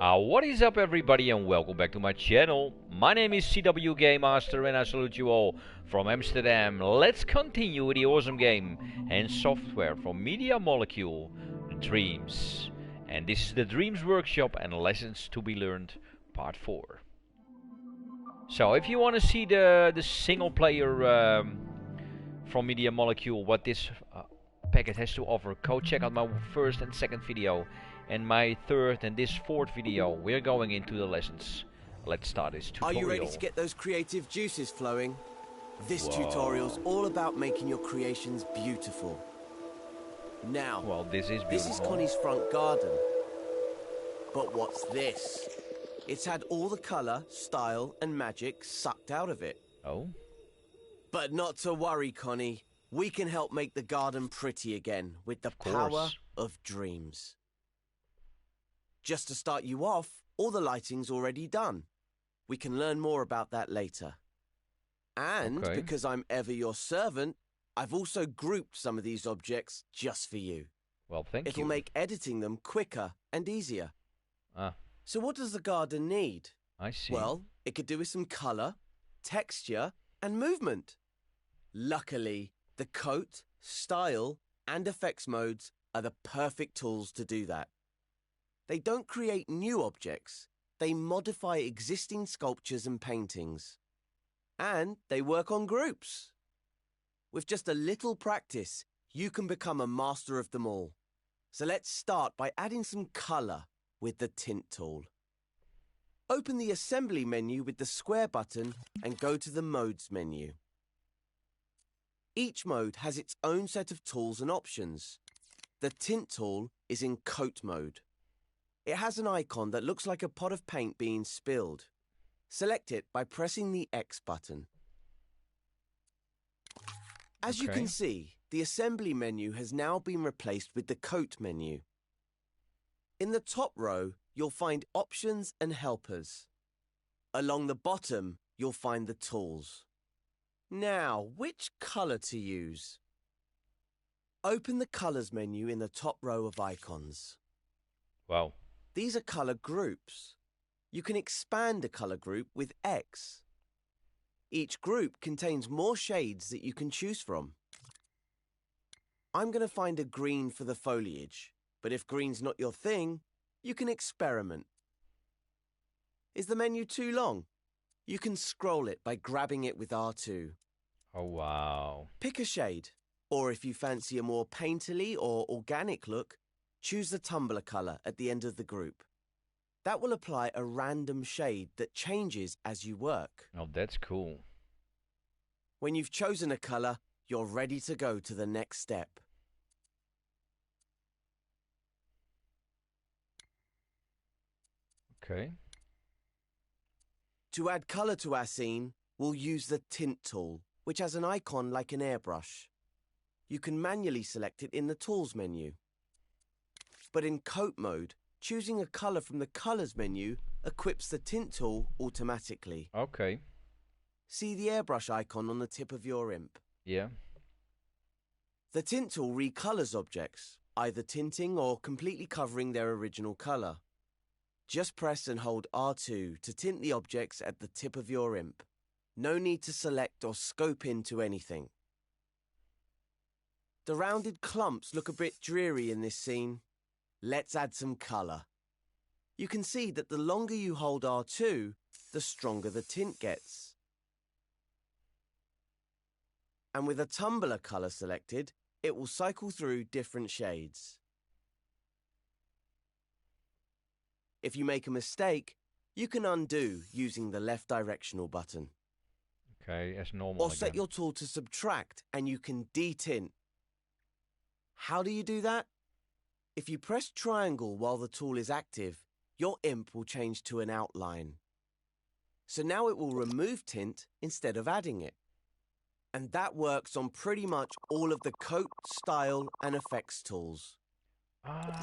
What is up everybody and welcome back to my channel. My name is ZWGamemaster and I salute you all from Amsterdam. Let's continue with the awesome game and software from Media Molecule, Dreams. And this is the Dreams Workshop and Lessons to be Learned Part 4. So if you want to see the single player from Media Molecule, what this packet has to offer, go check out my first and second video and my third and this fourth video. We're going into the lessons. Let's start this tutorial. Are you ready to get those creative juices flowing? This tutorial's all about making your creations beautiful. Now, well, this is beautiful. This is Connie's front garden. But what's this? It's had all the color, style, and magic sucked out of it. Oh? But not to worry, Connie. We can help make the garden pretty again with the power of dreams. Just to start you off, all the lighting's already done. We can learn more about that later. And because I'm ever your servant, I've also grouped some of these objects just for you. Well, thank you. It'll make editing them quicker and easier. So what does the garden need? I see. Well, it could do with some color, texture, and movement. Luckily, the coat, style, and effects modes are the perfect tools to do that. They don't create new objects. They modify existing sculptures and paintings. And they work on groups. With just a little practice, you can become a master of them all. So let's start by adding some color with the tint tool. Open the assembly menu with the square button and go to the modes menu. Each mode has its own set of tools and options. The tint tool is in coat mode. It has an icon that looks like a pot of paint being spilled. Select it by pressing the X button. As you can see, the assembly menu has now been replaced with the coat menu. In the top row, you'll find options and helpers. Along the bottom, you'll find the tools. Now, which color to use? Open the colors menu in the top row of icons. Wow. These are color groups. You can expand a color group with X. Each group contains more shades that you can choose from. I'm going to find a green for the foliage, but if green's not your thing, you can experiment. Is the menu too long? You can scroll it by grabbing it with R2. Oh, wow. Pick a shade, or if you fancy a more painterly or organic look, choose the tumbler color at the end of the group. That will apply a random shade that changes as you work. Oh, that's cool. When you've chosen a color, you're ready to go to the next step. Okay. To add color to our scene, we'll use the tint tool, which has an icon like an airbrush. You can manually select it in the tools menu. But in coat mode, choosing a color from the colors menu equips the tint tool automatically. Okay. See the airbrush icon on the tip of your imp? Yeah. The tint tool recolors objects, either tinting or completely covering their original color. Just press and hold R2 to tint the objects at the tip of your imp. No need to select or scope into anything. The rounded clumps look a bit dreary in this scene. Let's add some color. You can see that the longer you hold R2, the stronger the tint gets. And with a tumbler color selected, it will cycle through different shades. If you make a mistake, you can undo using the left directional button. Okay, as normal. Or set your tool to subtract and you can detint. How do you do that? If you press triangle while the tool is active, your imp will change to an outline. So now it will remove tint instead of adding it. And that works on pretty much all of the coat, style, and effects tools.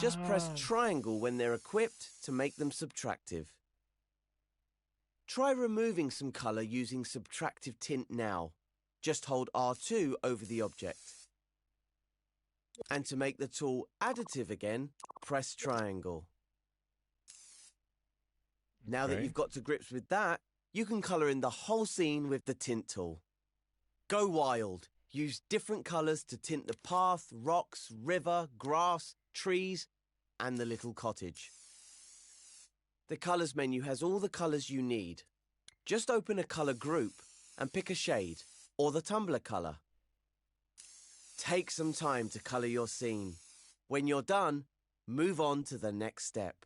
Just press triangle when they're equipped to make them subtractive. Try removing some color using subtractive tint now. Just hold R2 over the object. And to make the tool additive again, press triangle. Now that Okay. you've got to grips with that, you can colour in the whole scene with the tint tool. Go wild. Use different colours to tint the path, rocks, river, grass, trees, and the little cottage. The colours menu has all the colours you need. Just open a colour group and pick a shade, or the tumbler colour. Take some time to colour your scene. When you're done, move on to the next step.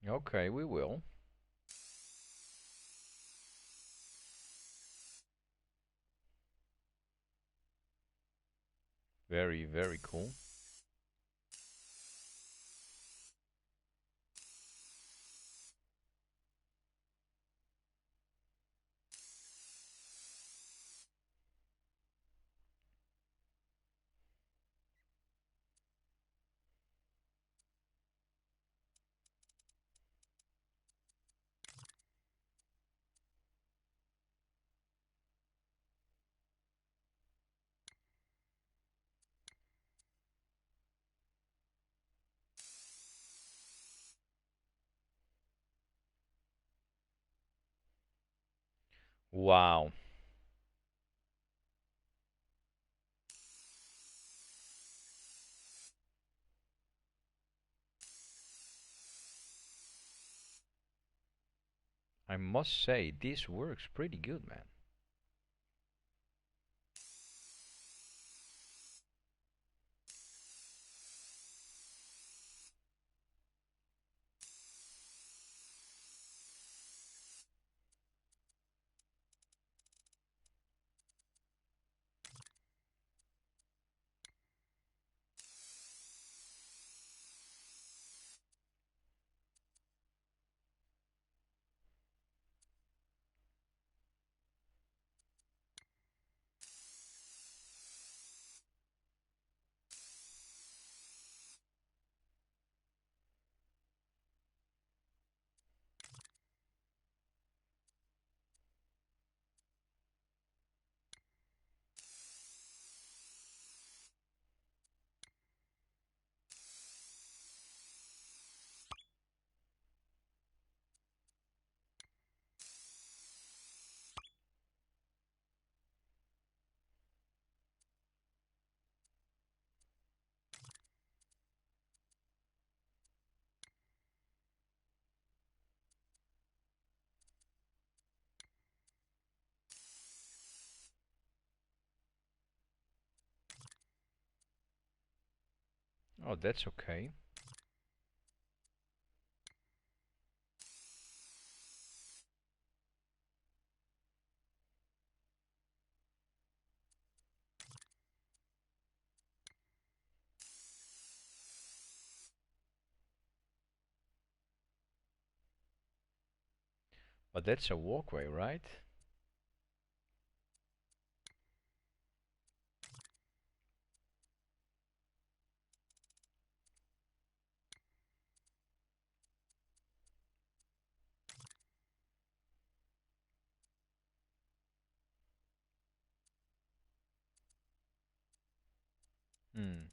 Okay, we will. Very, very cool. Wow. I must say, this works pretty good, man. Oh, that's okay. But that's a walkway, right? Hmm.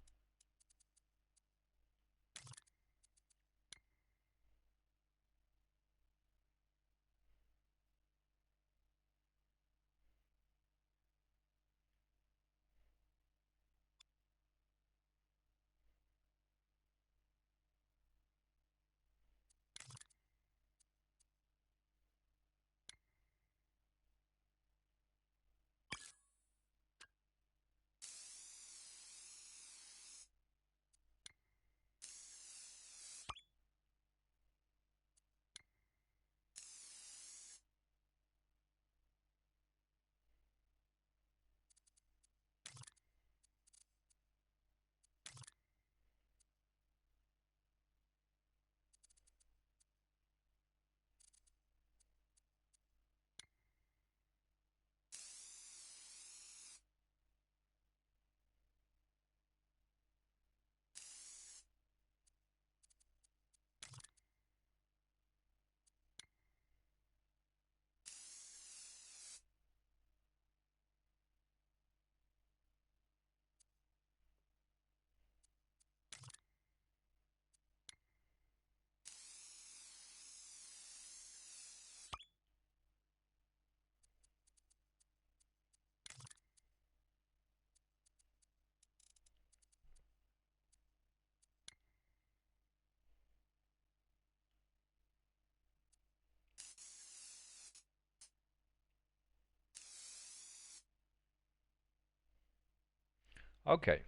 Okay.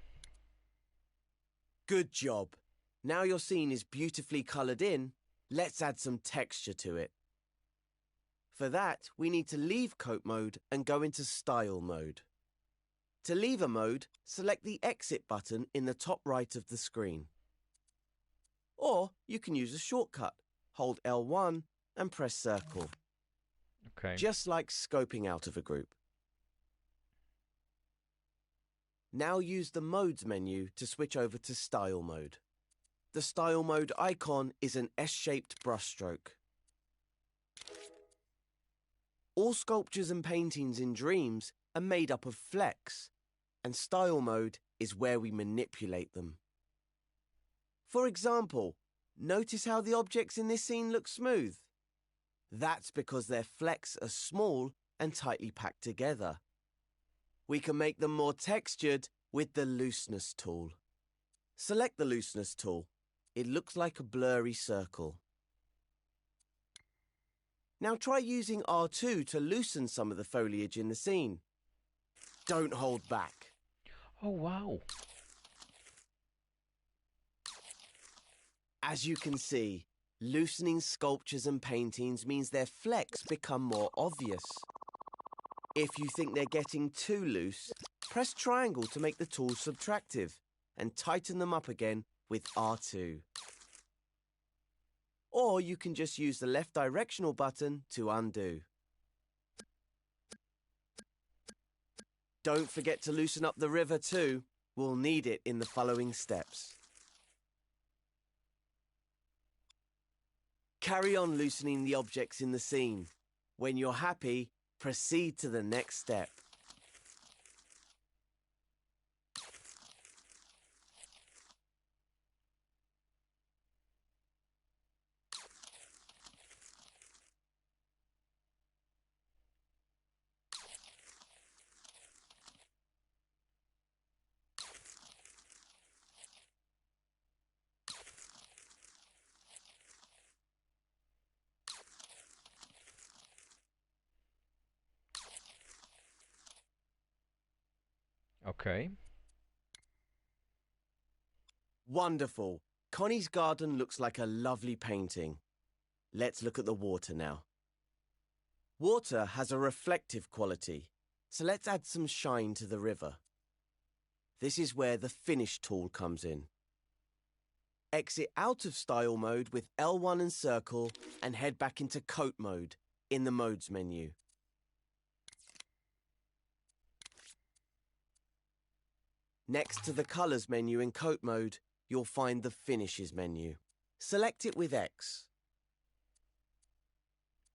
Good job. Now your scene is beautifully coloured in, let's add some texture to it. For that, we need to leave coat mode and go into style mode. To leave a mode, select the exit button in the top right of the screen. Or you can use a shortcut. Hold L1 and press circle. Okay. Just like scoping out of a group. Now use the Modes menu to switch over to Style mode. The Style mode icon is an S-shaped brushstroke. All sculptures and paintings in Dreams are made up of flecks, and Style mode is where we manipulate them. For example, notice how the objects in this scene look smooth. That's because their flecks are small and tightly packed together. We can make them more textured with the Looseness tool. Select the Looseness tool. It looks like a blurry circle. Now try using R2 to loosen some of the foliage in the scene. Don't hold back. Oh, wow. As you can see, loosening sculptures and paintings means their flecks become more obvious. If you think they're getting too loose, press triangle to make the tools subtractive and tighten them up again with R2. Or you can just use the left directional button to undo. Don't forget to loosen up the river too. We'll need it in the following steps. Carry on loosening the objects in the scene. When you're happy, proceed to the next step. Okay. Wonderful. Connie's garden looks like a lovely painting. Let's look at the water now. Water has a reflective quality, so let's add some shine to the river. This is where the Finish tool comes in. Exit out of Style mode with L1 and circle and head back into Coat mode in the Modes menu. Next to the Colors menu in Coat mode, you'll find the Finishes menu. Select it with X.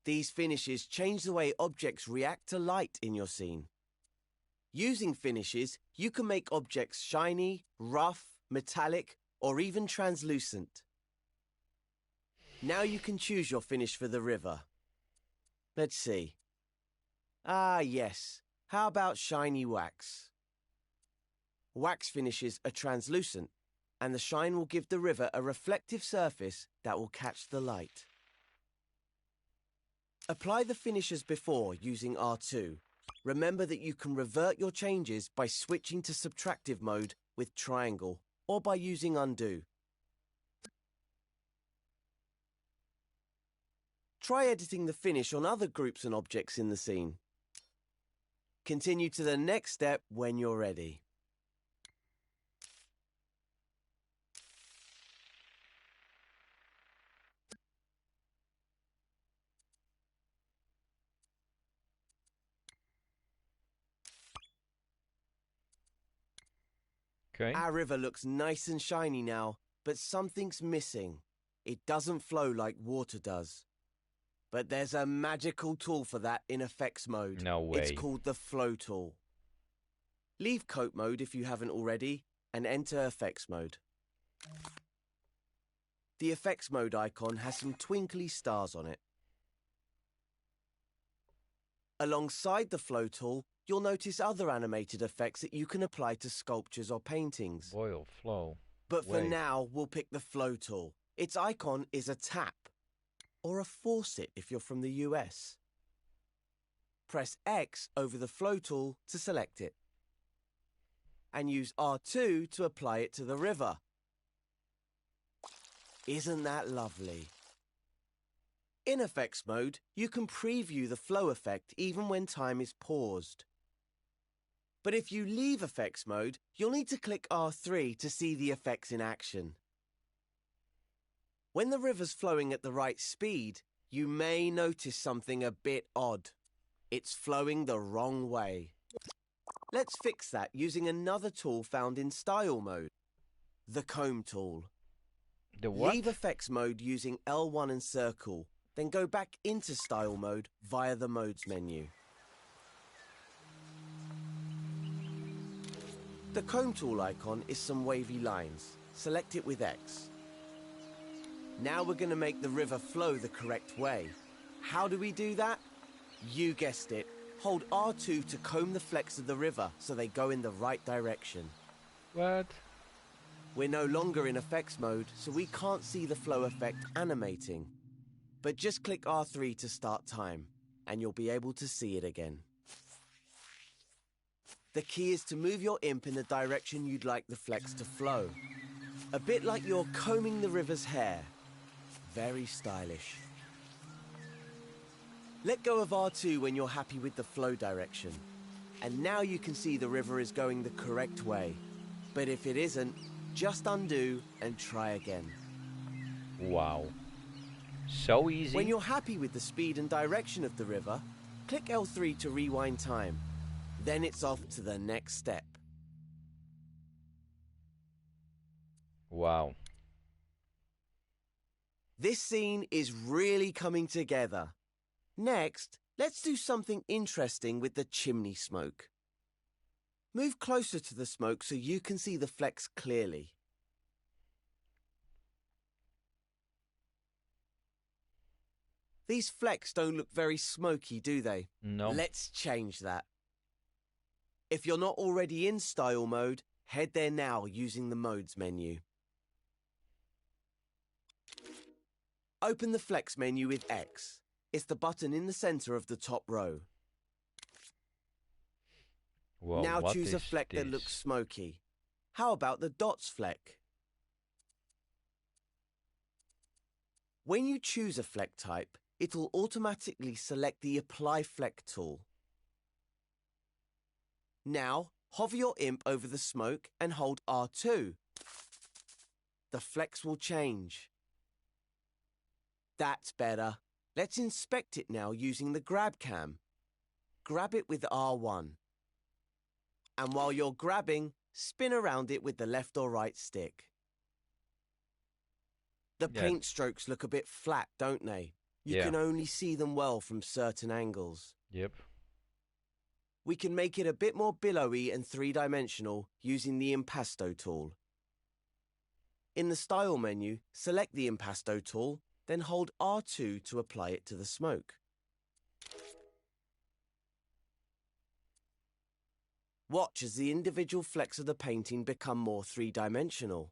These finishes change the way objects react to light in your scene. Using finishes, you can make objects shiny, rough, metallic, or even translucent. Now you can choose your finish for the river. Let's see. Ah, yes. How about shiny wax? Wax finishes are translucent, and the shine will give the river a reflective surface that will catch the light. Apply the finish as before using R2. Remember that you can revert your changes by switching to subtractive mode with triangle or by using undo. Try editing the finish on other groups and objects in the scene. Continue to the next step when you're ready. Okay. Our river looks nice and shiny now, but something's missing. It doesn't flow like water does. But there's a magical tool for that in effects mode. No way. It's called the Flow tool. Leave Coat mode if you haven't already, and enter effects mode. The effects mode icon has some twinkly stars on it. Alongside the Flow tool, you'll notice other animated effects that you can apply to sculptures or paintings. Boil, flow. But for Wave. now, we'll pick the Flow tool. Its icon is a tap, or a faucet if you're from the US. Press X over the Flow tool to select it. and use R2 to apply it to the river. Isn't that lovely? In effects mode, you can preview the flow effect even when time is paused. But if you leave effects mode, you'll need to click R3 to see the effects in action. When the river's flowing at the right speed, you may notice something a bit odd. It's flowing the wrong way. Let's fix that using another tool found in style mode, the comb tool. The what? Leave effects mode using L1 and circle, then go back into style mode via the modes menu. The comb tool icon is some wavy lines. Select it with X. Now we're going to make the river flow the correct way. How do we do that? You guessed it. Hold R2 to comb the flecks of the river so they go in the right direction. What? We're no longer in effects mode, so we can't see the flow effect animating. But just click R3 to start time, and you'll be able to see it again. The key is to move your imp in the direction you'd like the flecks to flow. A bit like you're combing the river's hair. Very stylish. Let go of R2 when you're happy with the flow direction. And now you can see the river is going the correct way. But if it isn't, just undo and try again. Wow. So easy. When you're happy with the speed and direction of the river, click L3 to rewind time. Then it's off to the next step. Wow. This scene is really coming together. Next, let's do something interesting with the chimney smoke. Move closer to the smoke so you can see the flecks clearly. These flecks don't look very smoky, do they? No. Let's change that. If you're not already in style mode, head there now using the modes menu. Open the flex menu with X. It's the button in the center of the top row. Whoa, now what choose a is fleck that this? looks smoky. How about the dots fleck? When you choose a fleck type, it'll automatically select the Apply Fleck tool. Now, hover your imp over the smoke and hold R2. The flecks will change. That's better. Let's inspect it now using the grab cam. Grab it with R1. And while you're grabbing, spin around it with the left or right stick. The paint strokes look a bit flat, don't they? You can only see them well from certain angles. Yep. We can make it a bit more billowy and three-dimensional using the Impasto tool. In the Style menu, select the Impasto tool, then hold R2 to apply it to the smoke. Watch as the individual flecks of the painting become more three-dimensional.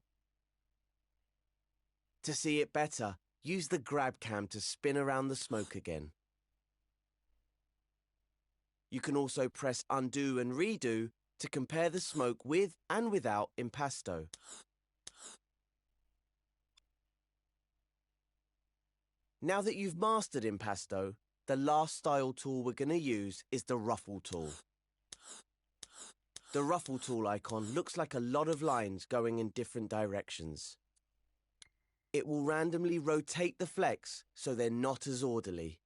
To see it better, use the grab cam to spin around the smoke again. You can also press undo and redo to compare the smoke with and without Impasto. Now that you've mastered Impasto, the last style tool we're going to use is the Ruffle tool. The Ruffle tool icon looks like a lot of lines going in different directions. It will randomly rotate the flecks so they're not as orderly.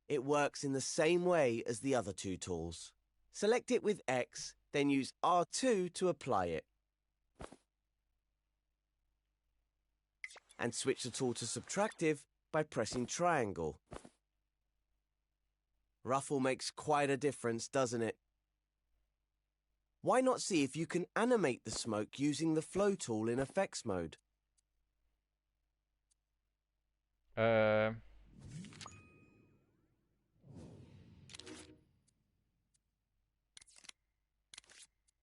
It works in the same way as the other two tools. Select it with X, then use R2 to apply it. And switch the tool to subtractive by pressing triangle. Ruffle makes quite a difference, doesn't it? Why not see if you can animate the smoke using the flow tool in effects mode?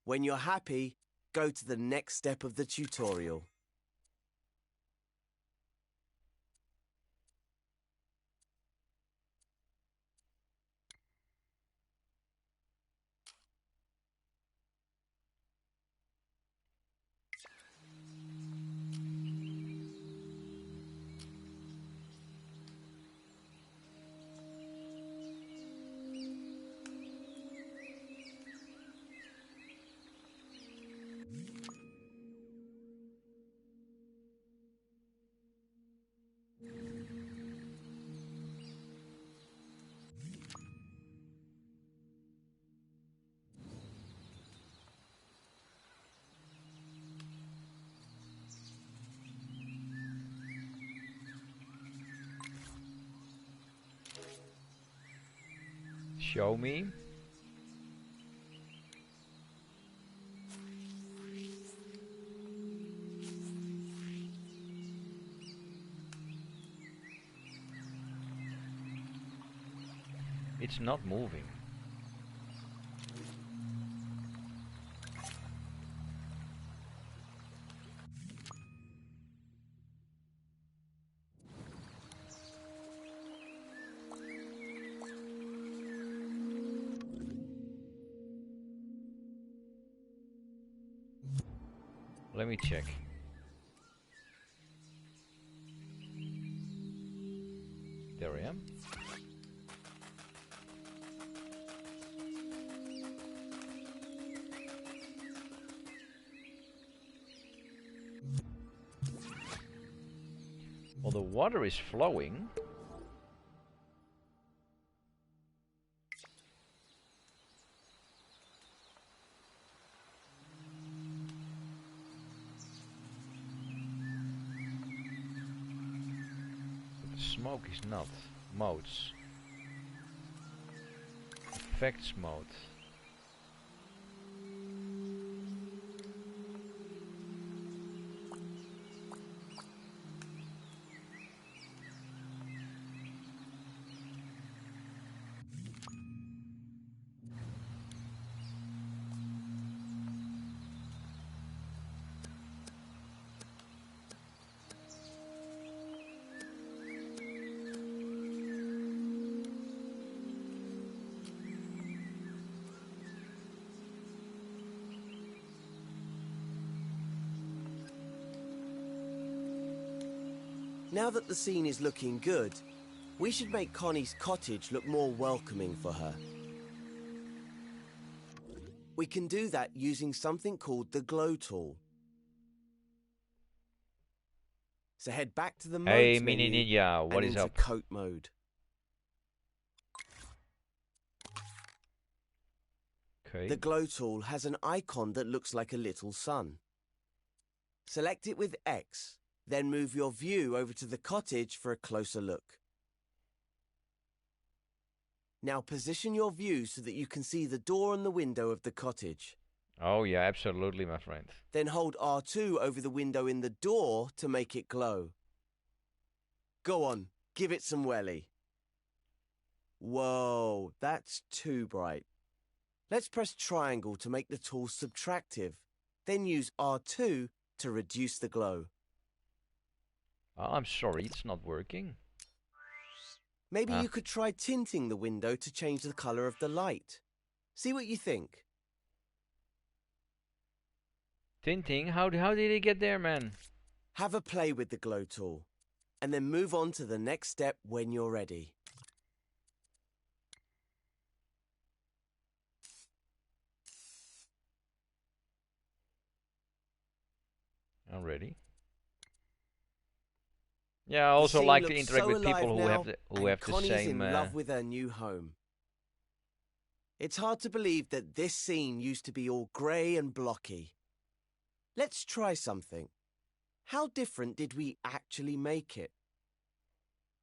When you're happy, go to the next step of the tutorial. Show me. It's not moving. Let me check. There I am. Well, the water is flowing. But the smoke is not. Modes. Effects mode. Now that the scene is looking good, we should make Connie's cottage look more welcoming for her. We can do that using something called the glow tool. So head back to the Hey, modes Mini menu Ninja, what and is into up? coat mode. Okay. The glow tool has an icon that looks like a little sun. Select it with X, then move your view over to the cottage for a closer look. Now position your view so that you can see the door and the window of the cottage. Oh yeah, absolutely, my friend. Then hold R2 over the window in the door to make it glow. Go on, give it some welly. Whoa, that's too bright. Let's press triangle to make the tool subtractive, then use R2 to reduce the glow. Oh, I'm sorry, it's not working. Maybe you could try tinting the window to change the color of the light. See what you think. Tinting? How did it get there, man? Have a play with the glow tool, and then move on to the next step when you're ready. I'm ready. Yeah, I also like to interact with people who have the Connie's same. in love with her new home. It's hard to believe that this scene used to be all grey and blocky. Let's try something. How different did we actually make it?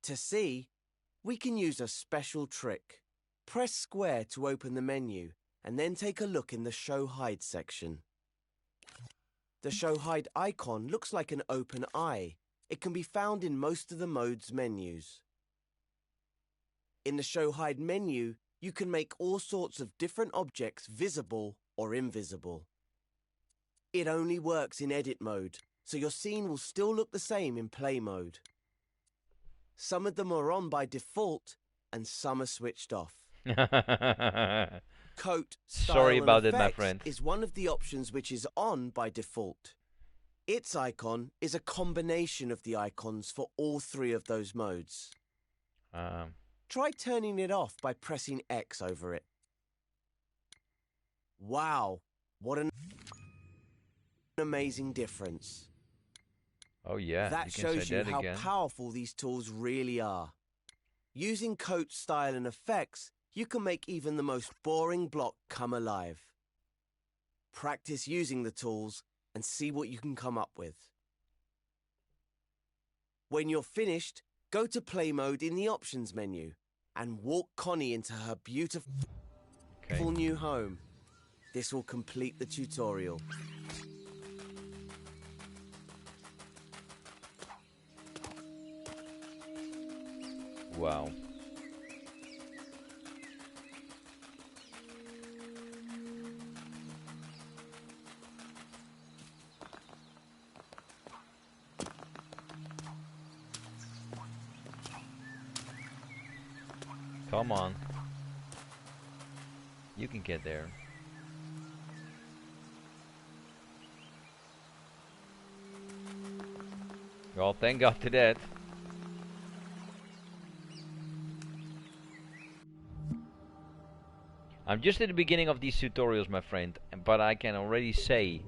To see, we can use a special trick. Press square to open the menu, and then take a look in the Show Hide section. The Show Hide icon looks like an open eye. It can be found in most of the mode's menus. In the Show Hide menu, you can make all sorts of different objects visible or invisible. It only works in edit mode, so your scene will still look the same in play mode. Some of them are on by default, and some are switched off. Coat, style, Sorry about and it, my effects friend. is one of the options which is on by default. Its icon is a combination of the icons for all three of those modes. Try turning it off by pressing X over it. Wow, what an amazing difference. Oh yeah, That you can shows say you that how again. powerful these tools really are. Using coat, style, and effects, you can make even the most boring block come alive. Practice using the tools and see what you can come up with. When you're finished, go to play mode in the options menu and walk Connie into her beautiful new home. This will complete the tutorial. Wow. Come on. You can get there. Well, thank God to that. I'm just at the beginning of these tutorials, my friend, but I can already say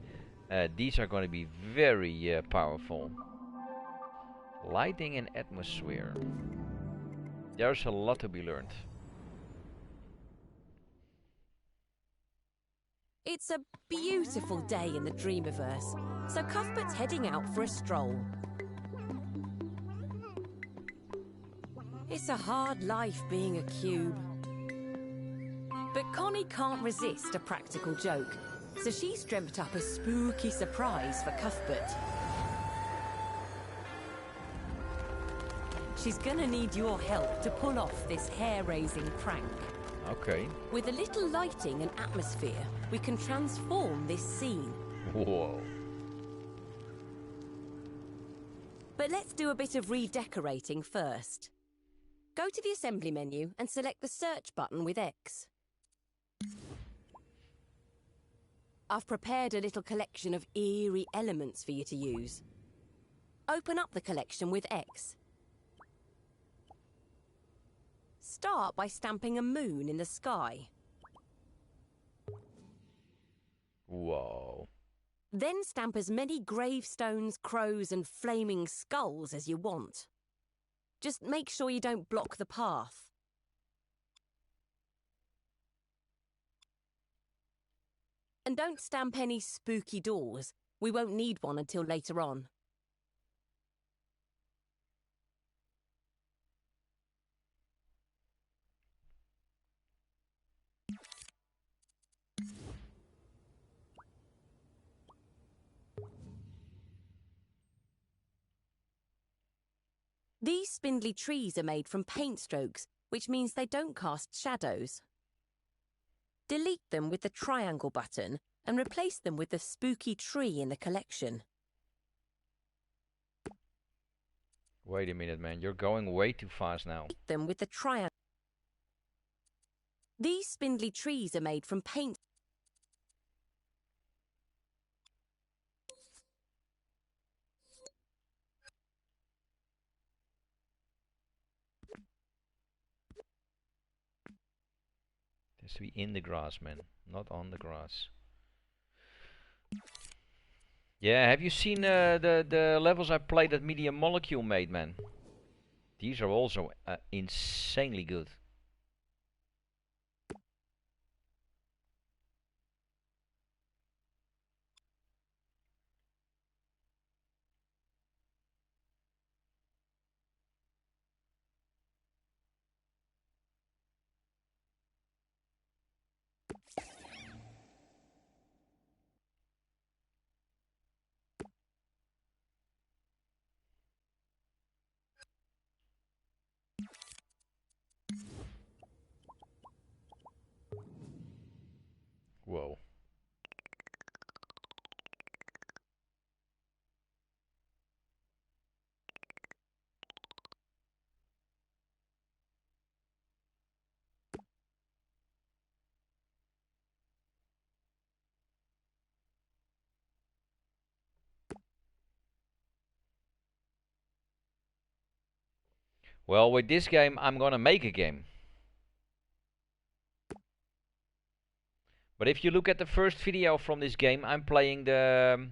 these are going to be very powerful. Lighting and atmosphere. There's a lot to be learned. It's a beautiful day in the Dreamiverse, so Cuthbert's heading out for a stroll. It's a hard life being a cube. But Connie can't resist a practical joke, so she's dreamt up a spooky surprise for Cuthbert. She's gonna need your help to pull off this hair-raising prank. Okay. With a little lighting and atmosphere, we can transform this scene. Whoa. But let's do a bit of redecorating first. Go to the assembly menu and select the search button with X. I've prepared a little collection of eerie elements for you to use. Open up the collection with X. Start by stamping a moon in the sky. Whoa. Then stamp as many gravestones, crows, and flaming skulls as you want. Just make sure you don't block the path. And don't stamp any spooky doors. We won't need one until later on. These spindly trees are made from paint strokes, which means they don't cast shadows. Delete them with the triangle button and replace them with the spooky tree in the collection. Wait a minute, man. You're going way too fast now. Delete them with the triangle. These spindly trees are made from paint. It has to be in the grass, man, not on the grass. Yeah, have you seen the levels I played that Media Molecule made, man? These are also insanely good. Whoa. Well, with this game, I'm gonna make a game. But if you look at the first video from this game, I'm playing the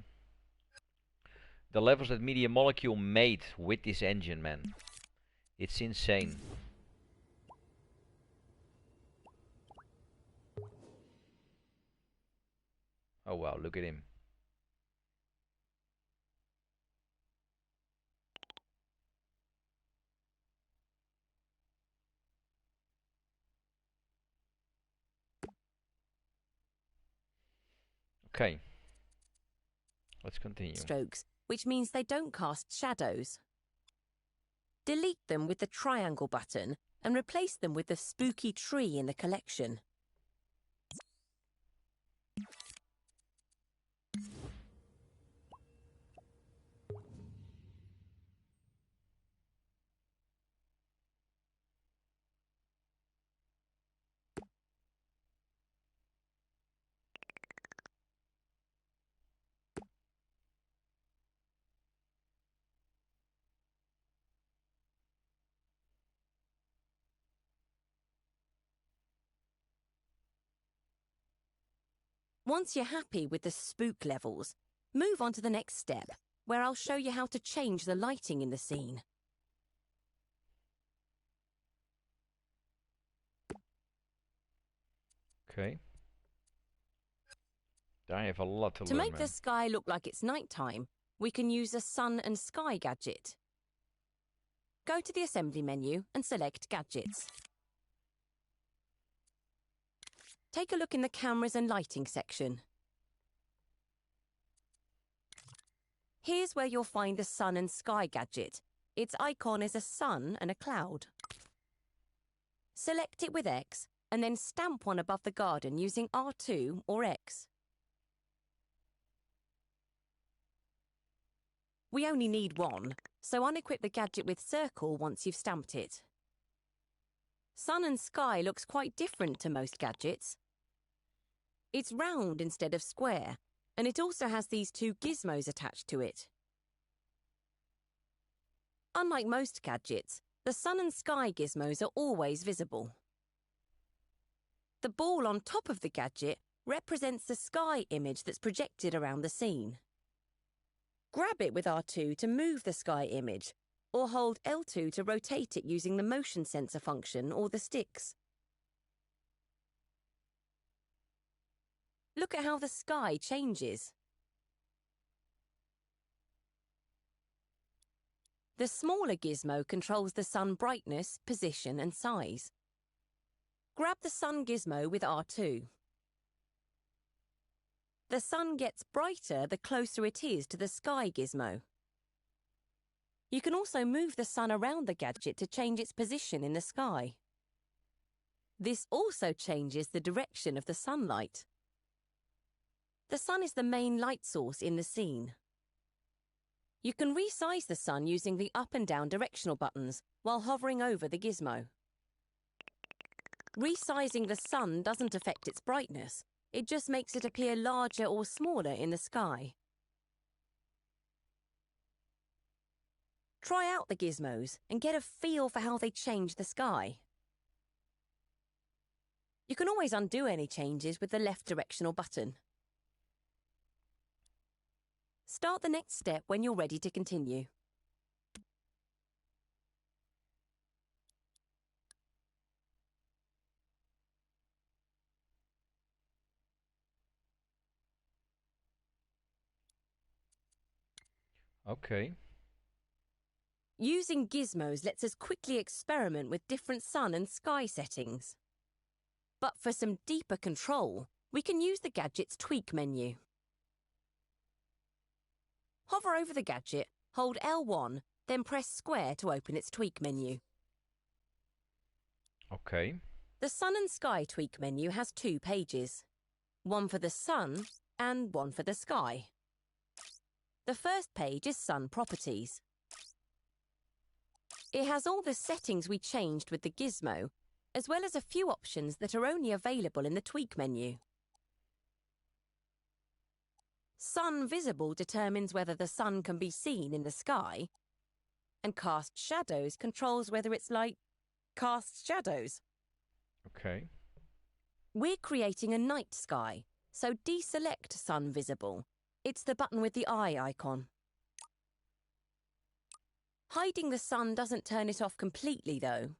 levels that Media Molecule made with this engine, man. It's insane. Oh wow, look at him. Okay. Let's continue. Strokes, which means they don't cast shadows. Delete them with the triangle button and replace them with the spooky tree in the collection. Once you're happy with the spook levels, move on to the next step, where I'll show you how to change the lighting in the scene. Okay. I have a lot to To learn, make man. the sky look like it's nighttime, we can use a sun and sky gadget. Go to the assembly menu and select Gadgets. Take a look in the cameras and lighting section. Here's where you'll find the sun and sky gadget. Its icon is a sun and a cloud. Select it with X and then stamp one above the garden using R2 or X. We only need one, so unequip the gadget with circle once you've stamped it. Sun and sky looks quite different to most gadgets. It's round instead of square, and it also has these two gizmos attached to it. Unlike most gadgets, the sun and sky gizmos are always visible. The ball on top of the gadget represents the sky image that's projected around the scene. Grab it with R2 to move the sky image, or hold L2 to rotate it using the motion sensor function or the sticks. Look at how the sky changes. The smaller gizmo controls the sun brightness, position and size. Grab the sun gizmo with R2. The sun gets brighter the closer it is to the sky gizmo. You can also move the sun around the gadget to change its position in the sky. This also changes the direction of the sunlight. The sun is the main light source in the scene. You can resize the sun using the up and down directional buttons while hovering over the gizmo. Resizing the sun doesn't affect its brightness, it just makes it appear larger or smaller in the sky. Try out the gizmos and get a feel for how they change the sky. You can always undo any changes with the left directional button. Start the next step when you're ready to continue. Okay. Using gizmos lets us quickly experiment with different sun and sky settings. But for some deeper control, we can use the gadget's tweak menu. Hover over the gadget, hold L1, then press square to open its tweak menu. Okay. The sun and sky tweak menu has two pages. One for the sun and one for the sky. The first page is sun properties. It has all the settings we changed with the gizmo, as well as a few options that are only available in the tweak menu. Sun visible determines whether the sun can be seen in the sky, and cast shadows controls whether its light casts shadows. Okay. We're creating a night sky, so deselect sun visible. It's the button with the eye icon. Hiding the sun doesn't turn it off completely though.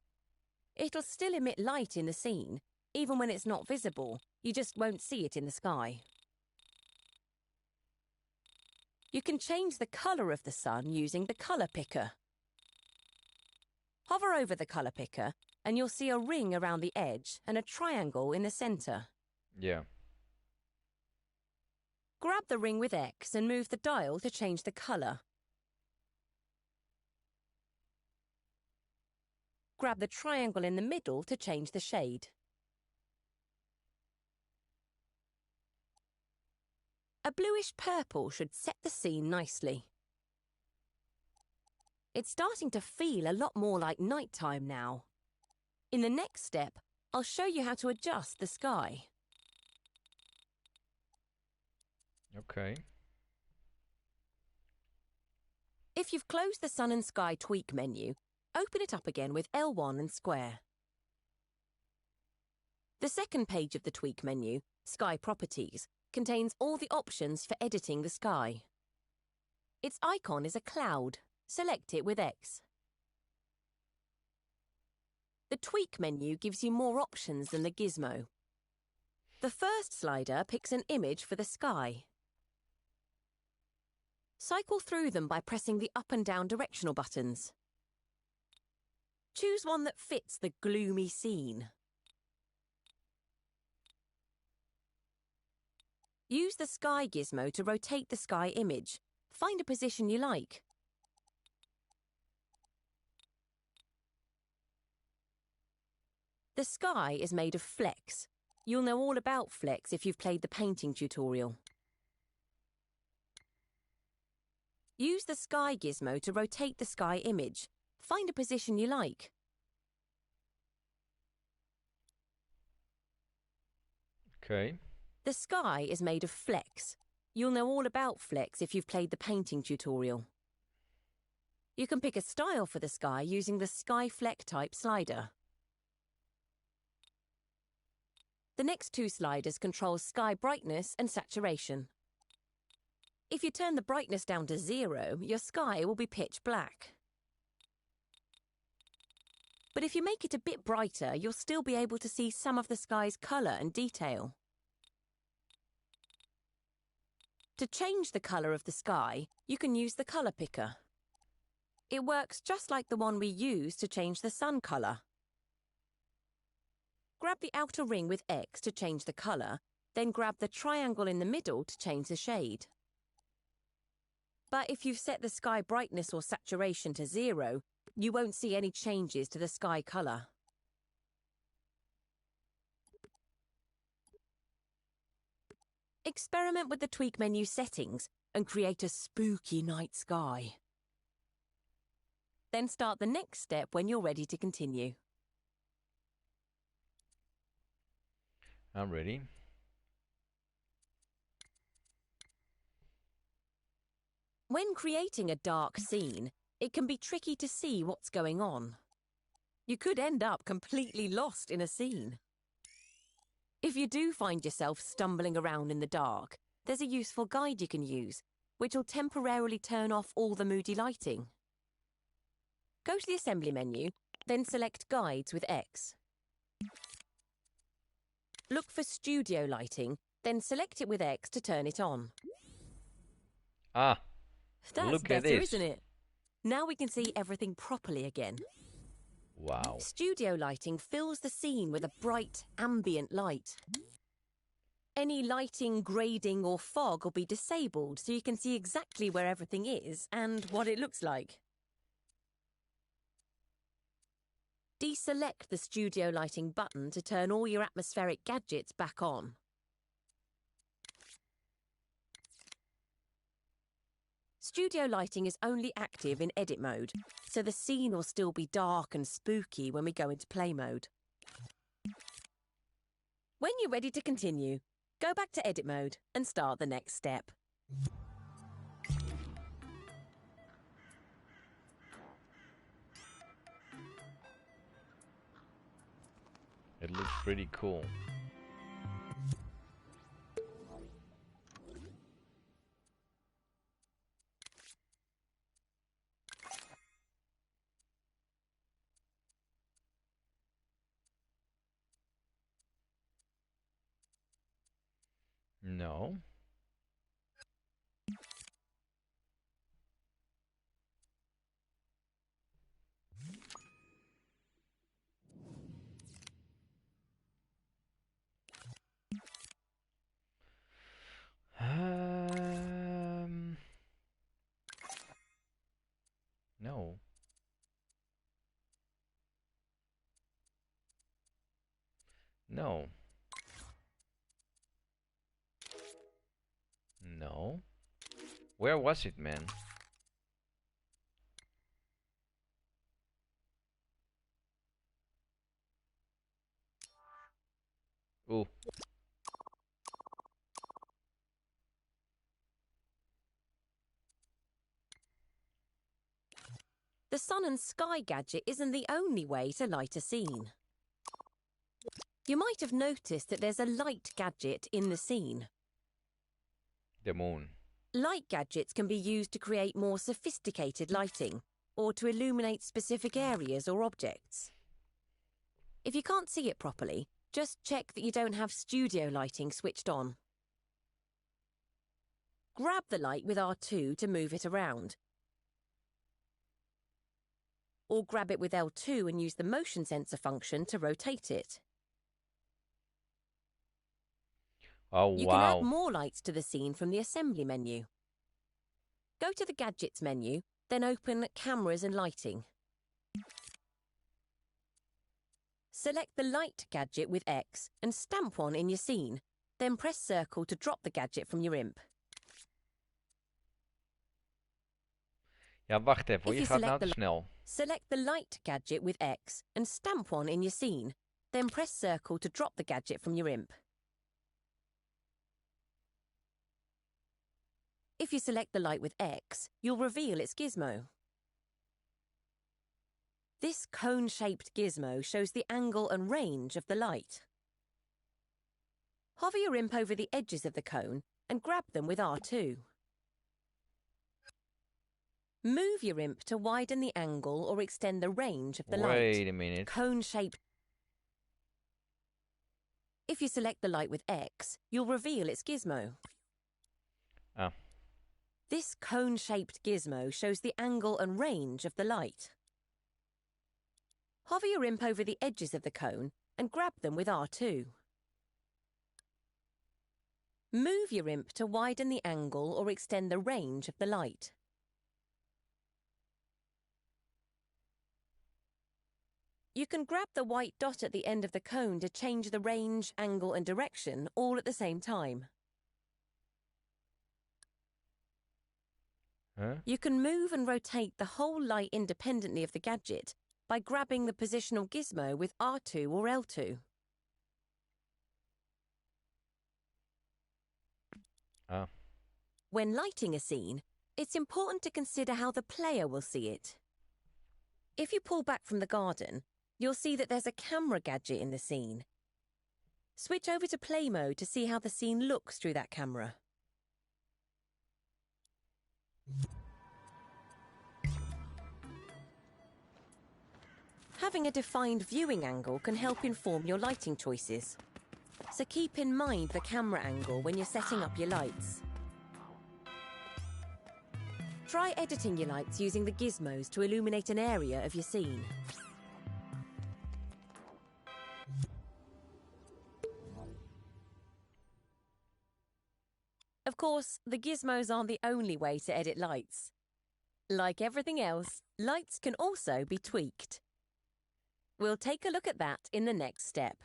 It'll still emit light in the scene, even when it's not visible, you just won't see it in the sky. You can change the colour of the sun using the colour picker. Hover over the colour picker and you'll see a ring around the edge and a triangle in the centre. Yeah. Grab the ring with X and move the dial to change the colour. Grab the triangle in the middle to change the shade. A bluish purple should set the scene nicely. It's starting to feel a lot more like nighttime now. In the next step, I'll show you how to adjust the sky. Okay. If you've closed the Sun and Sky tweak menu, open it up again with L1 and square. The second page of the tweak menu, Sky Properties, contains all the options for editing the sky. Its icon is a cloud. Select it with X. The tweak menu gives you more options than the gizmo. The first slider picks an image for the sky. Cycle through them by pressing the up and down directional buttons. Choose one that fits the gloomy scene. Use the sky gizmo to rotate the sky image. Find a position you like. The sky is made of flecks. You'll know all about flecks if you've played the painting tutorial. Use the sky gizmo to rotate the sky image. Find a position you like. Okay. The sky is made of flecks. You'll know all about flecks if you've played the painting tutorial. You can pick a style for the sky using the sky fleck type slider. The next two sliders control sky brightness and saturation. If you turn the brightness down to 0, your sky will be pitch black. But if you make it a bit brighter, you'll still be able to see some of the sky's colour and detail. To change the colour of the sky, you can use the colour picker. It works just like the one we use to change the sun colour. Grab the outer ring with X to change the colour, then grab the triangle in the middle to change the shade. But if you've set the sky brightness or saturation to 0, you won't see any changes to the sky colour. Experiment with the tweak menu settings and create a spooky night sky. Then start the next step when you're ready to continue. I'm ready. When creating a dark scene, it can be tricky to see what's going on. You could end up completely lost in a scene. If you do find yourself stumbling around in the dark, there's a useful guide you can use, which will temporarily turn off all the moody lighting. Go to the assembly menu, then select Guides with X. Look for studio lighting, then select it with X to turn it on. Ah, That's look better, at this. isn't it? Now we can see everything properly again. Wow. Studio lighting fills the scene with a bright, ambient light. Any lighting, grading or fog will be disabled so you can see exactly where everything is and what it looks like. Deselect the studio lighting button to turn all your atmospheric gadgets back on. Studio lighting is only active in edit mode, so the scene will still be dark and spooky when we go into play mode. When you're ready to continue, go back to edit mode and start the next step. It looks pretty cool. No. No. No. Where was it, man? Ooh. The sun and sky gadget isn't the only way to light a scene. You might have noticed that there's a light gadget in the scene. The moon. Light gadgets can be used to create more sophisticated lighting, or to illuminate specific areas or objects. If you can't see it properly, just check that you don't have studio lighting switched on. Grab the light with R2 to move it around. Or grab it with L2 and use the motion sensor function to rotate it. Oh, You can add more lights to the scene from the assembly menu. Go to the Gadgets menu, then open Cameras and Lighting. Select the Light gadget with X and stamp one in your scene, then press circle to drop the gadget from your imp. Ja, wacht even hoor. Je gaat nou te snel. Select the Light gadget with X and stamp one in your scene, then press circle to drop the gadget from your imp. If you select the light with X, you'll reveal its gizmo. This cone-shaped gizmo shows the angle and range of the light. Hover your imp over the edges of the cone and grab them with R2. Move your imp to widen the angle or extend the range of the light. Wait a minute. Cone-shaped. If you select the light with X, you'll reveal its gizmo. Ah. This cone-shaped gizmo shows the angle and range of the light. Hover your imp over the edges of the cone and grab them with R2. Move your imp to widen the angle or extend the range of the light. You can grab the white dot at the end of the cone to change the range, angle and direction all at the same time. Huh? You can move and rotate the whole light independently of the gadget by grabbing the positional gizmo with R2 or L2. Ah. When lighting a scene, it's important to consider how the player will see it. If you pull back from the garden, you'll see that there's a camera gadget in the scene. Switch over to play mode to see how the scene looks through that camera. Having a defined viewing angle can help inform your lighting choices. So keep in mind the camera angle when you're setting up your lights. Try editing your lights using the gizmos to illuminate an area of your scene. Of course, the gizmos aren't the only way to edit lights. Like everything else, lights can also be tweaked. We'll take a look at that in the next step.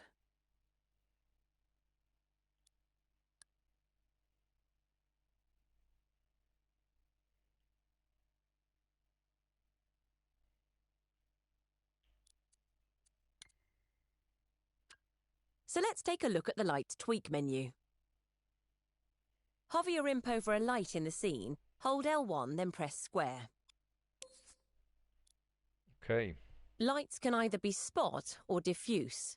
So let's take a look at the Light Tweak menu. Hover your imp over a light in the scene, hold L1, then press square. Okay. Lights can either be spot or diffuse.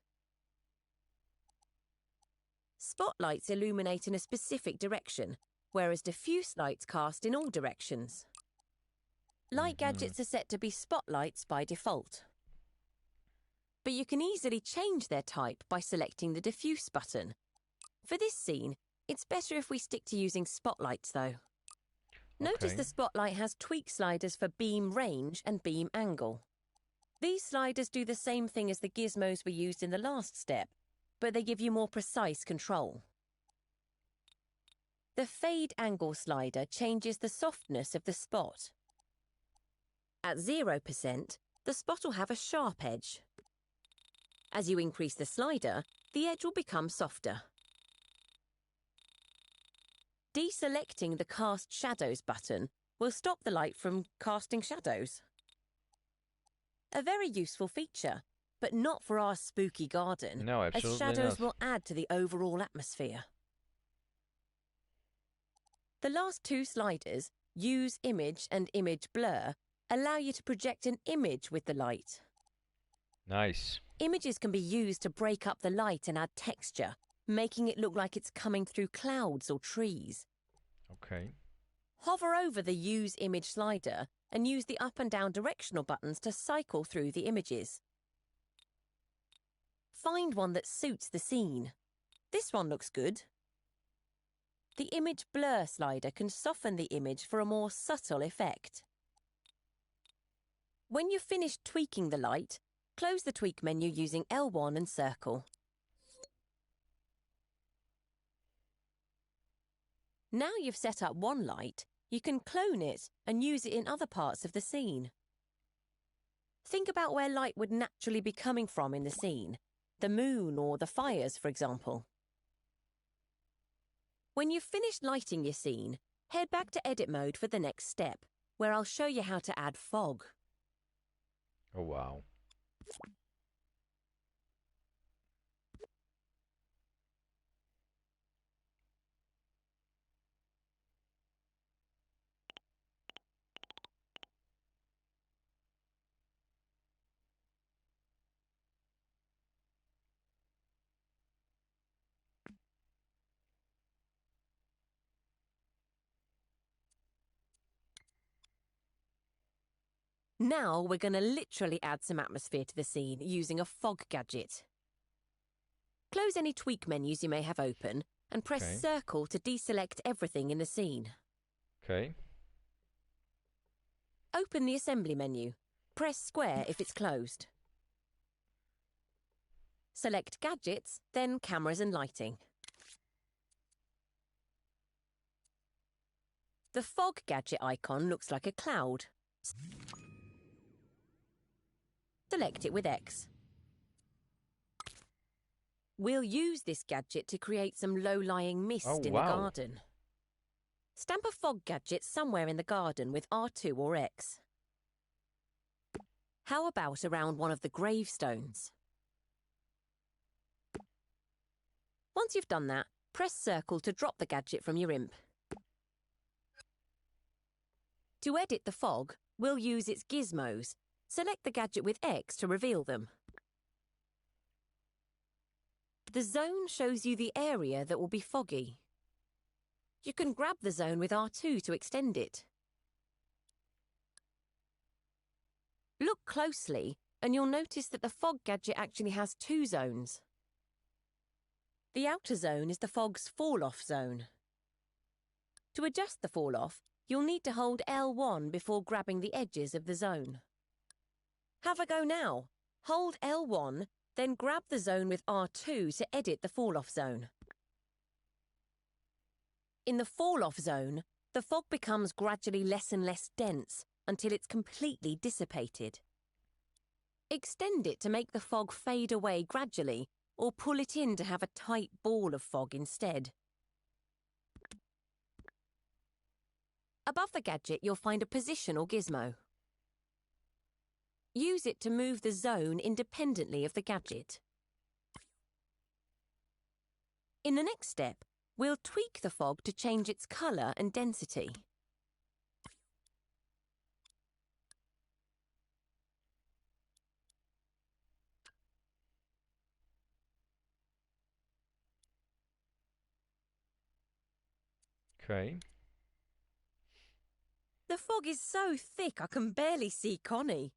Spotlights illuminate in a specific direction, whereas diffuse lights cast in all directions. Light gadgets are set to be spotlights by default. But you can easily change their type by selecting the diffuse button. For this scene, it's better if we stick to using spotlights though. Notice the spotlight has tweak sliders for beam range and beam angle. These sliders do the same thing as the gizmos we used in the last step, but they give you more precise control. The fade angle slider changes the softness of the spot. At 0%, the spot will have a sharp edge. As you increase the slider, the edge will become softer. Deselecting the Cast Shadows button will stop the light from casting shadows. A very useful feature, but not for our spooky garden, No, as absolutely shadows not. will add to the overall atmosphere. The last two sliders, Use Image and Image Blur, allow you to project an image with the light. Nice. Images can be used to break up the light and add texture, making it look like it's coming through clouds or trees. Okay. Hover over the Use Image slider and use the up and down directional buttons to cycle through the images. Find one that suits the scene. This one looks good. The Image Blur slider can soften the image for a more subtle effect. When you've finished tweaking the light, close the tweak menu using L1 and circle. Now you've set up one light, you can clone it and use it in other parts of the scene. Think about where light would naturally be coming from in the scene, the moon or the fires, for example. When you've finished lighting your scene, head back to edit mode for the next step, where I'll show you how to add fog. Oh, wow. Now we're going to literally add some atmosphere to the scene using a fog gadget. Close any tweak menus you may have open and press Okay. circle to deselect everything in the scene. Okay. Open the assembly menu. Press square if it's closed. Select gadgets, then cameras and lighting. The fog gadget icon looks like a cloud. Select it with X. We'll use this gadget to create some low-lying mist Oh, in wow. the garden. Stamp a fog gadget somewhere in the garden with R2 or X. How about around one of the gravestones? Once you've done that, press circle to drop the gadget from your imp. To edit the fog, we'll use its gizmos. Select the gadget with X to reveal them. The zone shows you the area that will be foggy. You can grab the zone with R2 to extend it. Look closely and you'll notice that the fog gadget actually has two zones. The outer zone is the fog's fall-off zone. To adjust the fall-off, you'll need to hold L1 before grabbing the edges of the zone. Have a go now. Hold L1, then grab the zone with R2 to edit the fall-off zone. In the fall-off zone, the fog becomes gradually less and less dense until it's completely dissipated. Extend it to make the fog fade away gradually, or pull it in to have a tight ball of fog instead. Above the gadget, you'll find a position or gizmo. Use it to move the zone independently of the gadget. In the next step, we'll tweak the fog to change its colour and density. Okay. The fog is so thick I can barely see Connie.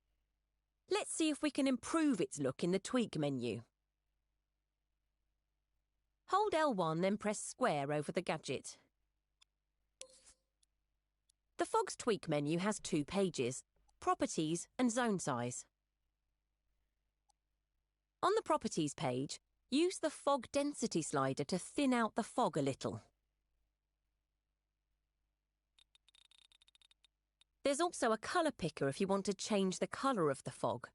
Let's see if we can improve its look in the tweak menu. Hold L1, then press square over the gadget. The fog's tweak menu has two pages, Properties and Zone Size. On the Properties page, use the fog density slider to thin out the fog a little. There's also a colour picker if you want to change the colour of the fog.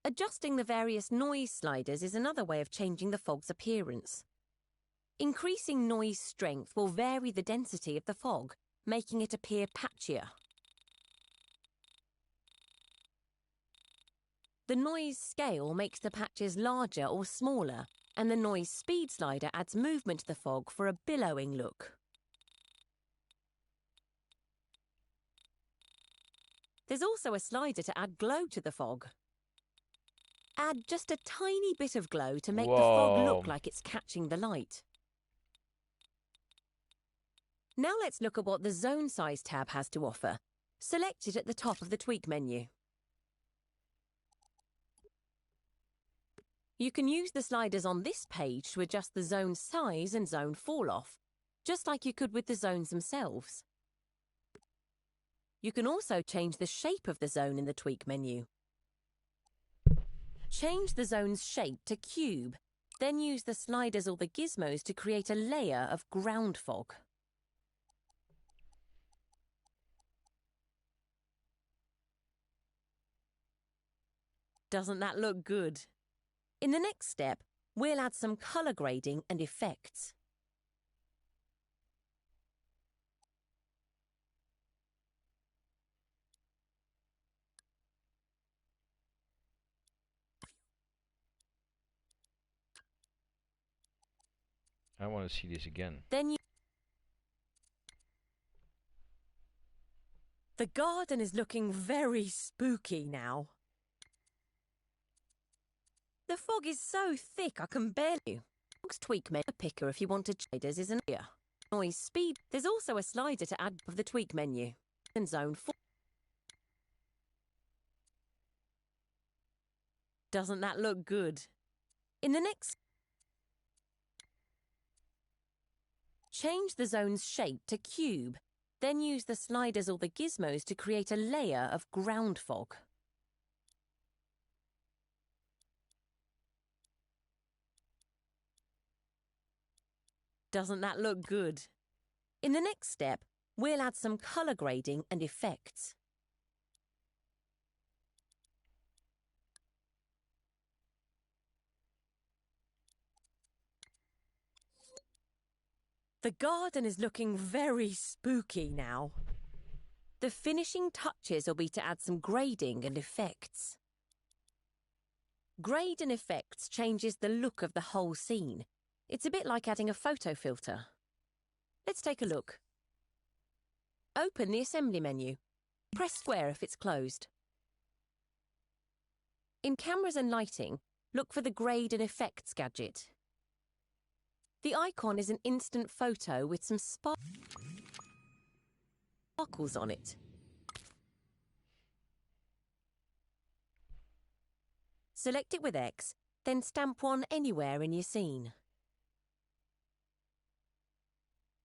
Adjusting the various noise sliders is another way of changing the fog's appearance. Increasing noise strength will vary the density of the fog, making it appear patchier. The noise scale makes the patches larger or smaller, and the noise speed slider adds movement to the fog for a billowing look. There's also a slider to add glow to the fog. Add just a tiny bit of glow to make the fog look like it's catching the light. Now let's look at what the Zone Size tab has to offer. Select it at the top of the tweak menu. You can use the sliders on this page to adjust the zone size and zone fall-off, just like you could with the zones themselves. You can also change the shape of the zone in the tweak menu. Change the zone's shape to cube, then use the sliders or the gizmos to create a layer of ground fog. Doesn't that look good? In the next step, we'll add some colour grading and effects. I want to see this again. The garden is looking very spooky now. The fog is so thick I can barely. Fog's tweak menu picker if you want to shaders is an area. Noise speed. There's also a slider to add of the tweak menu. And zone 4. Doesn't that look good? In the next, change the zone's shape to cube, then use the sliders or the gizmos to create a layer of ground fog. Doesn't that look good? In the next step, we'll add some colour grading and effects. The garden is looking very spooky now. The finishing touches will be to add some grading and effects. Grade and effects changes the look of the whole scene. It's a bit like adding a photo filter. Let's take a look. Open the assembly menu. Press square if it's closed. In cameras and lighting, look for the grade and effects gadget. The icon is an instant photo with some sparkles on it. Select it with X, then stamp one anywhere in your scene.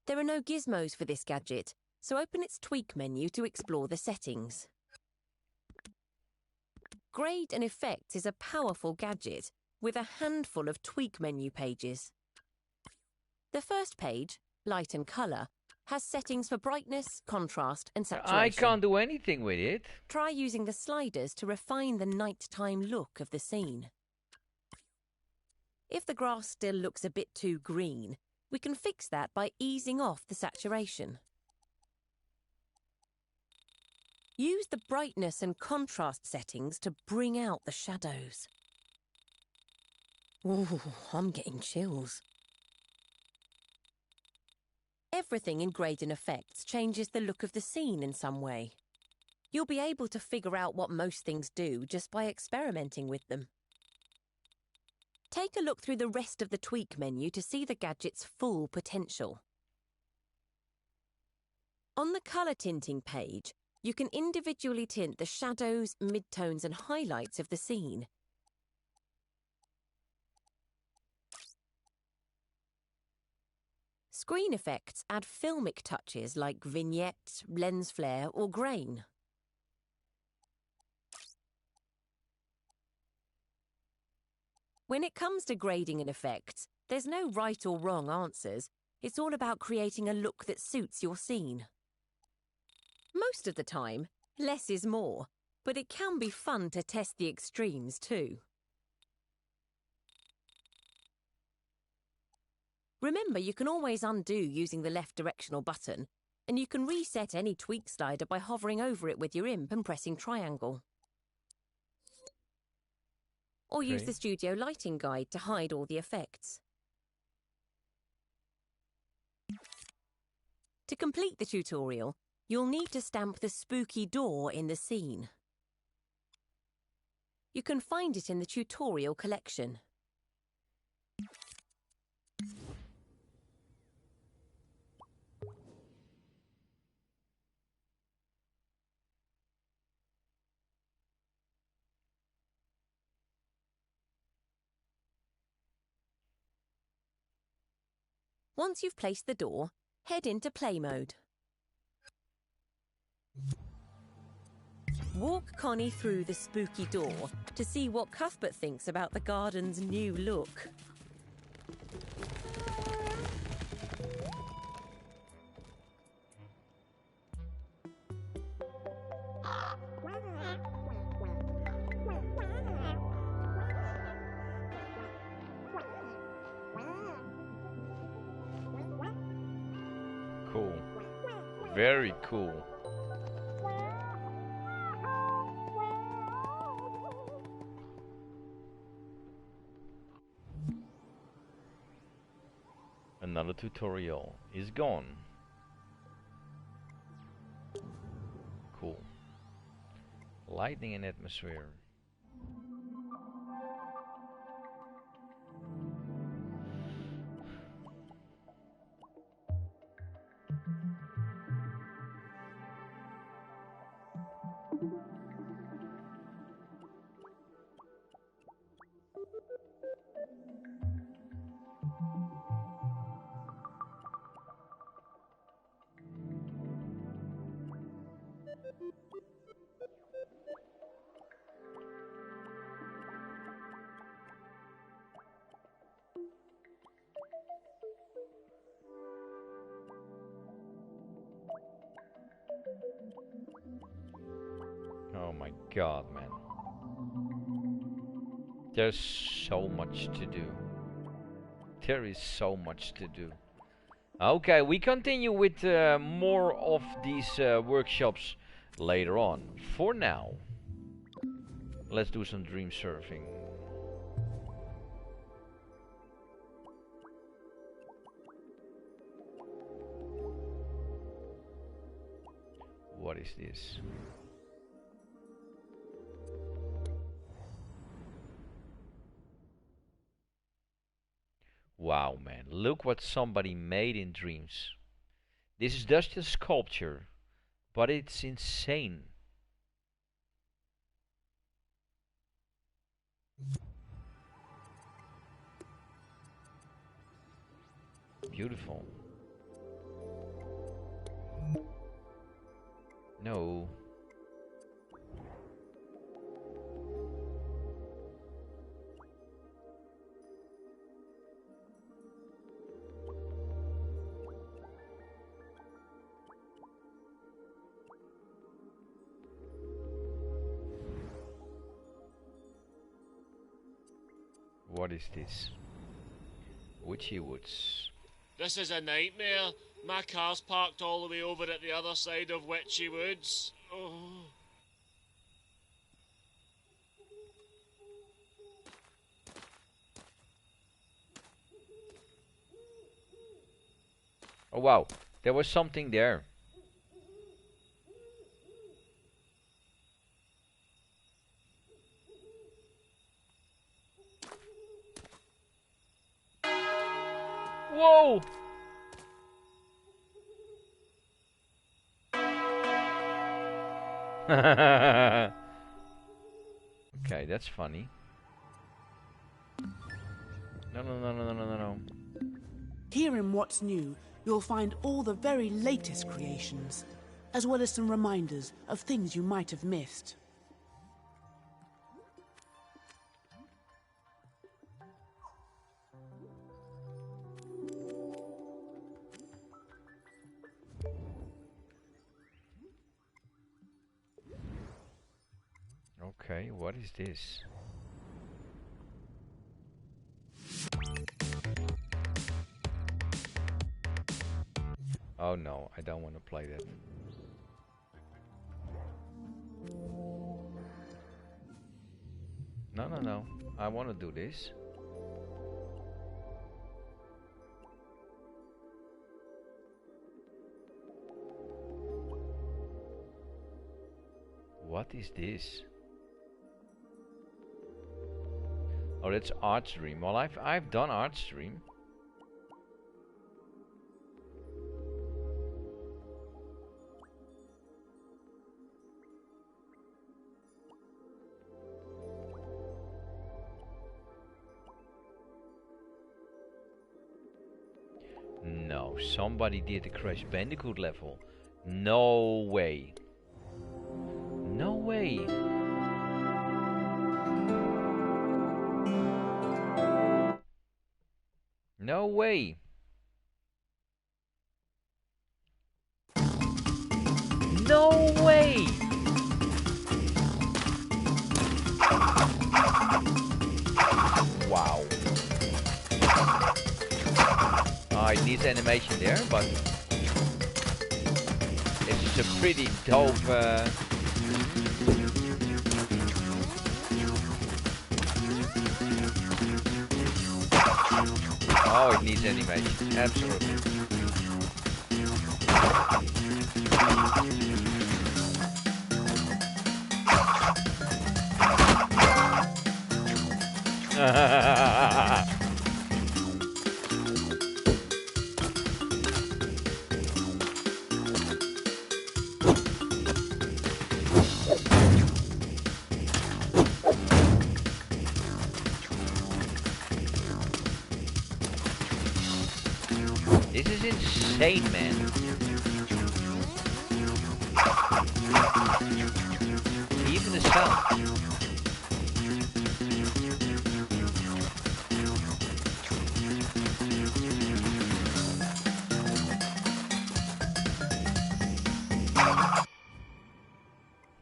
There are no gizmos for this gadget, so open its tweak menu to explore the settings. Grade and Effects is a powerful gadget with a handful of tweak menu pages. The first page, Light and Colour, has settings for brightness, contrast and saturation. I can't do anything with it. Try using the sliders to refine the nighttime look of the scene. If the grass still looks a bit too green, we can fix that by easing off the saturation. Use the brightness and contrast settings to bring out the shadows. Ooh, I'm getting chills. Everything in Grade and Effects changes the look of the scene in some way. You'll be able to figure out what most things do just by experimenting with them. Take a look through the rest of the tweak menu to see the gadget's full potential. On the colour tinting page, you can individually tint the shadows, midtones and highlights of the scene. Screen effects add filmic touches like vignette, lens flare or grain. When it comes to grading and effects, there's no right or wrong answers. It's all about creating a look that suits your scene. Most of the time, less is more, but it can be fun to test the extremes too. Remember, you can always undo using the left directional button, and you can reset any tweak slider by hovering over it with your imp and pressing triangle. Or use the studio lighting guide to hide all the effects. To complete the tutorial, you'll need to stamp the spooky door in the scene. You can find it in the tutorial collection. Once you've placed the door, head into play mode. Walk Connie through the spooky door to see what Cuthbert thinks about the garden's new look. Cool. Very cool. Another tutorial is gone. Cool. Lighting and atmosphere. Oh my god, man. There's so much to do. There is so much to do. Okay, we continue with more of these workshops later on. For now, let's do some dream surfing. What is this? Wow, man, look what somebody made in dreams. This is just a sculpture, but it's insane. Beautiful. No. What is this? Witchy Woods. This is a nightmare. My car's parked all the way over at the other side of Witchy Woods. Oh. Oh wow, there was something there. Whoa! Okay, that's funny. No. Here in What's New, you'll find all the very latest creations, as well as some reminders of things you might have missed. Okay, what is this? Oh no, I don't want to play that. No, no, no. I want to do this. What is this? Oh, that's art stream. Well, I've done art stream. No, somebody did the Crash Bandicoot level. No way. No way. No way. No way. Wow. It needs animation there, but it's a pretty dope. Oh, it needs animation, absolutely. This is insane, man. Even the sound.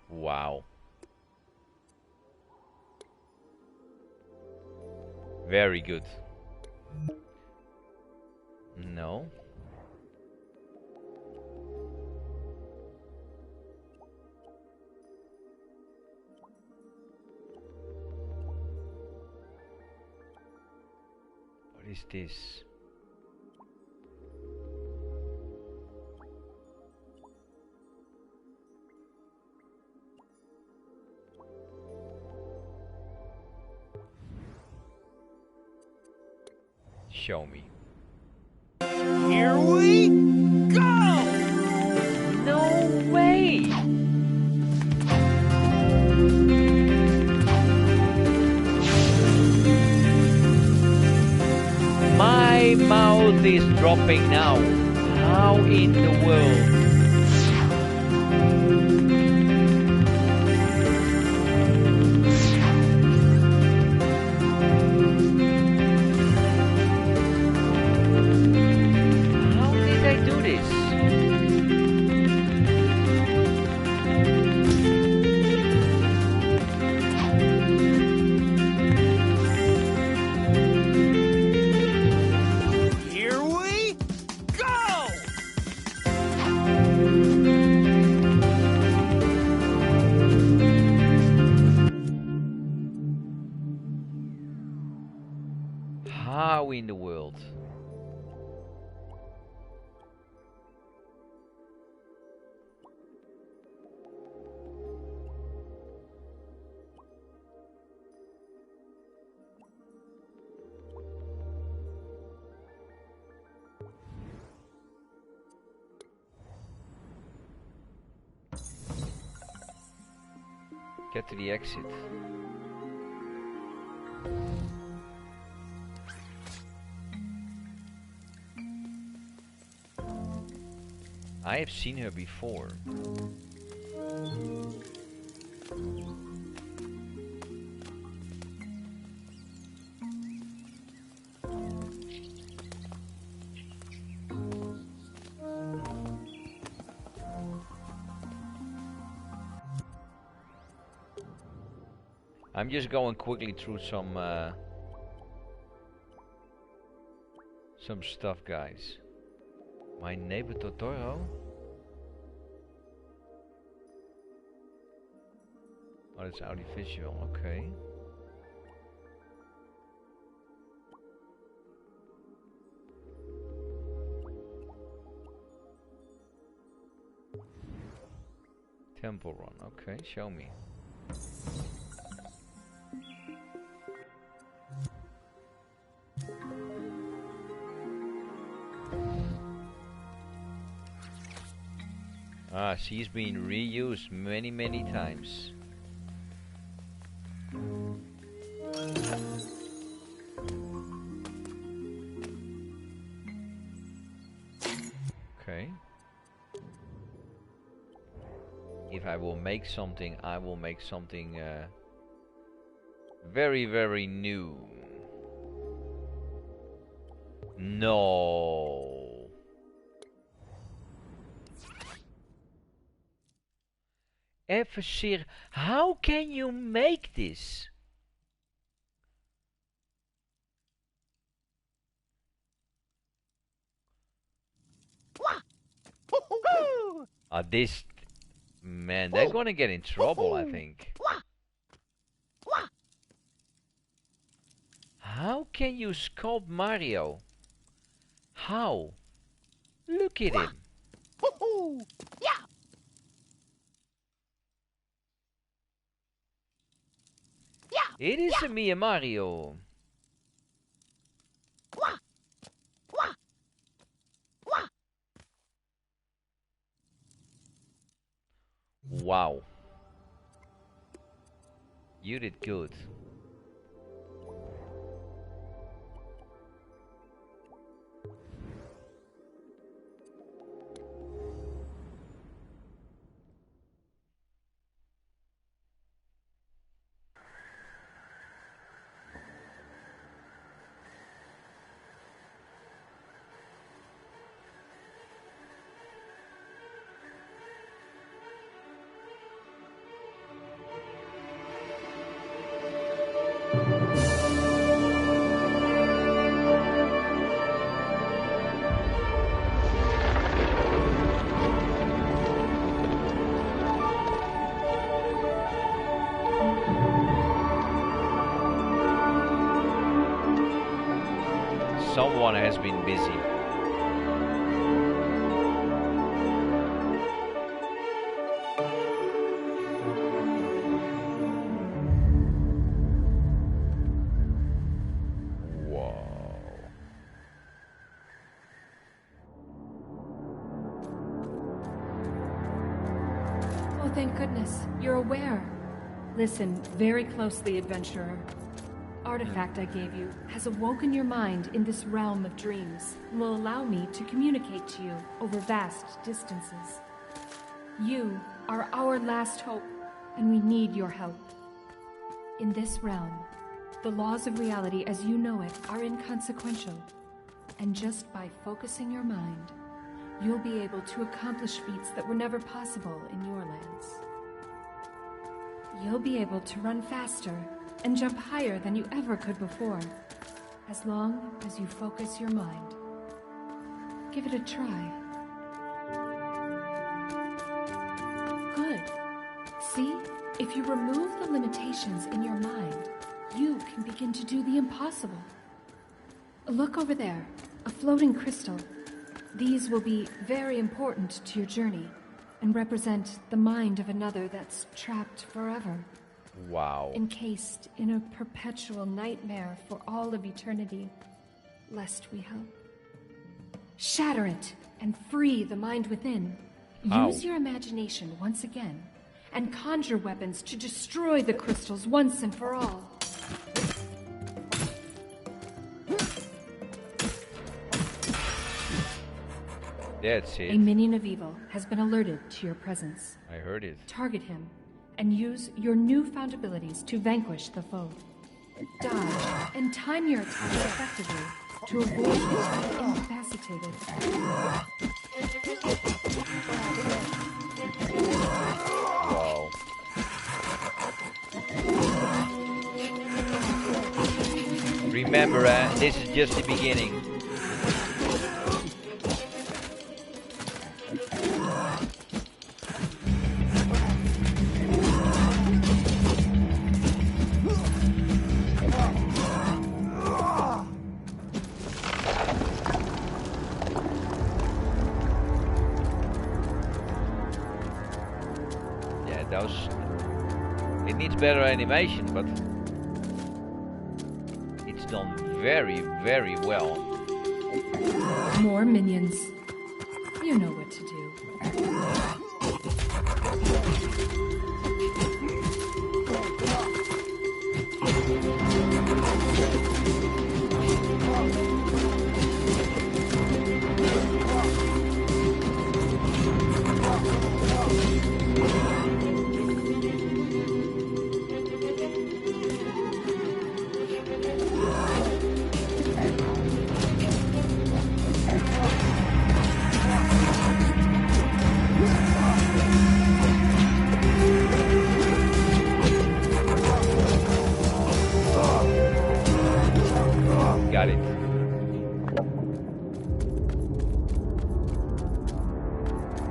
Wow. Very good. No. What is this? Show me. Here we go! No way! My mouth is dropping now. How in the world? How did I do this? Here we go! How in the world? Get to the exit. I have seen her before. I'm just going quickly through some stuff, guys. My neighbor Totoro? Oh, that's audiovisual, okay. Temple Run, okay, show me. Ah, she's been reused many times. Okay. If I will make something, I will make something very new. No. Even how can you make this? This man, they're gonna get in trouble, I think. How can you sculpt Mario? How? Look at him. It is a me and Mario. Wow. You did good. Someone has been busy. Oh, thank goodness. You're aware. Listen very closely, adventurer. Artifact I gave you has awoken your mind in this realm of dreams and will allow me to communicate to you over vast distances. You are our last hope, and we need your help. In this realm, the laws of reality as you know it are inconsequential, and just by focusing your mind, you'll be able to accomplish feats that were never possible in your lands. You'll be able to run faster and jump higher than you ever could before, as long as you focus your mind. Give it a try. Good. See? If you remove the limitations in your mind, you can begin to do the impossible. Look over there, a floating crystal. These will be very important to your journey and represent the mind of another that's trapped forever. Wow. Encased in a perpetual nightmare for all of eternity, lest we help. Shatter it and free the mind within. How? Use your imagination once again and conjure weapons to destroy the crystals once and for all. That's it. A minion of evil has been alerted to your presence. I heard it. Target him and use your newfound abilities to vanquish the foe. Dodge and time your attacks effectively to avoid being incapacitated. Wow. remember, this is just the beginning. It needs better animation, but it's done very, very well. More minions. You know what to do. Got it.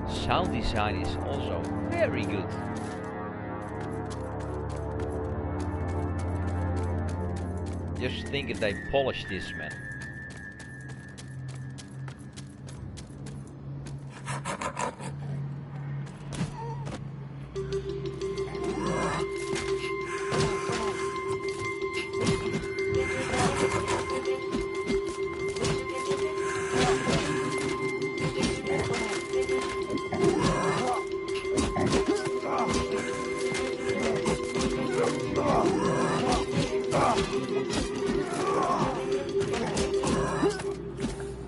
Sound design is also very good. Just think if they polish this, man.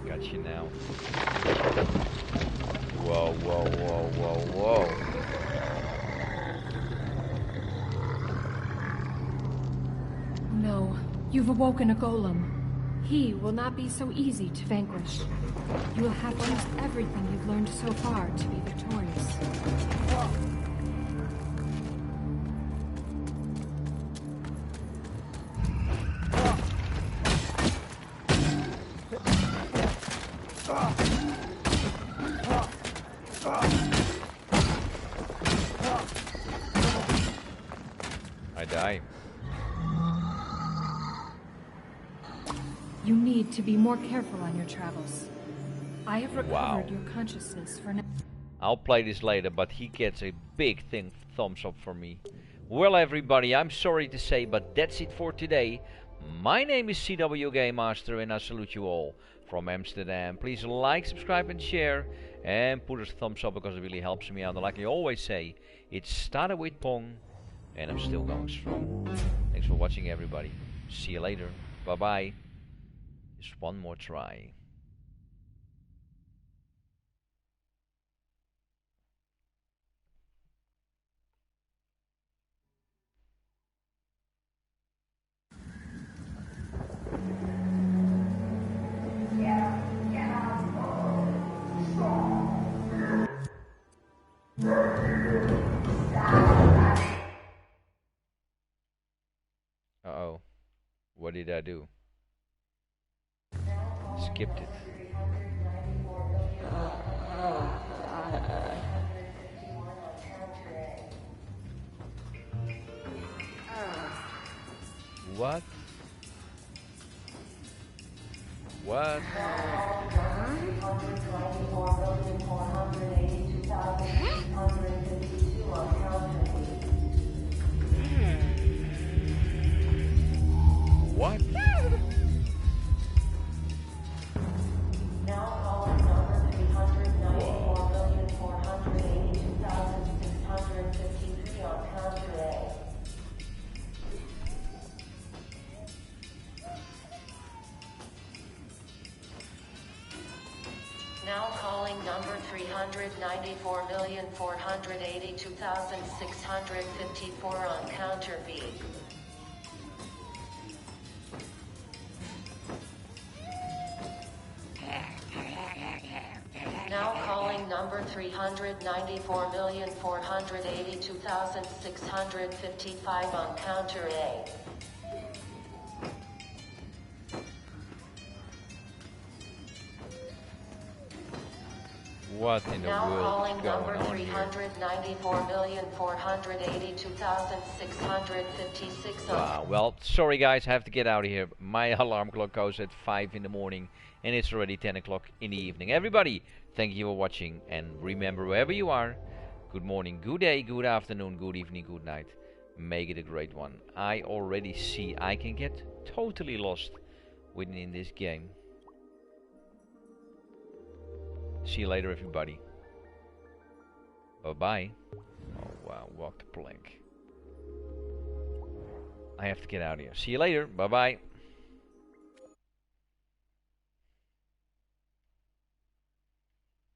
Got you now. Whoa, whoa, whoa, whoa, whoa. No, you've awoken a golem. He will not be so easy to vanquish. You will have to use everything you've learned so far to be victorious. I die. You need to be more careful on your travels. I have recovered Wow. your consciousness for now. I'll play this later, but he gets a big thumbs up for me. Well, everybody, I'm sorry to say, but that's it for today. My name is ZWGamemaster, and I salute you all from Amsterdam. Please like, subscribe, and share, and put a thumbs up because it really helps me out. And like I always say, it started with Pong, and I'm still going strong. Thanks for watching, everybody. See you later. Bye bye. Just one more try. Uh-oh. What did I do? Skipped it. What? What? What? Now calling number 394,482,653 on counter A. Now calling number 394,482,654 on counter B. Now calling number 394,482,655 on counter A. What in the Now world calling is going number on here? 394,482,656 Wow, well, sorry guys, I have to get out of here. My alarm clock goes at 5 in the morning and it's already 10 o'clock in the evening. Everybody, thank you for watching, and remember, wherever you are, good morning, good day, good afternoon, good evening, good night. Make it a great one. I already see I can get totally lost within this game. See you later, everybody. Bye-bye. Oh, wow, walk the plank. I have to get out of here. See you later. Bye-bye.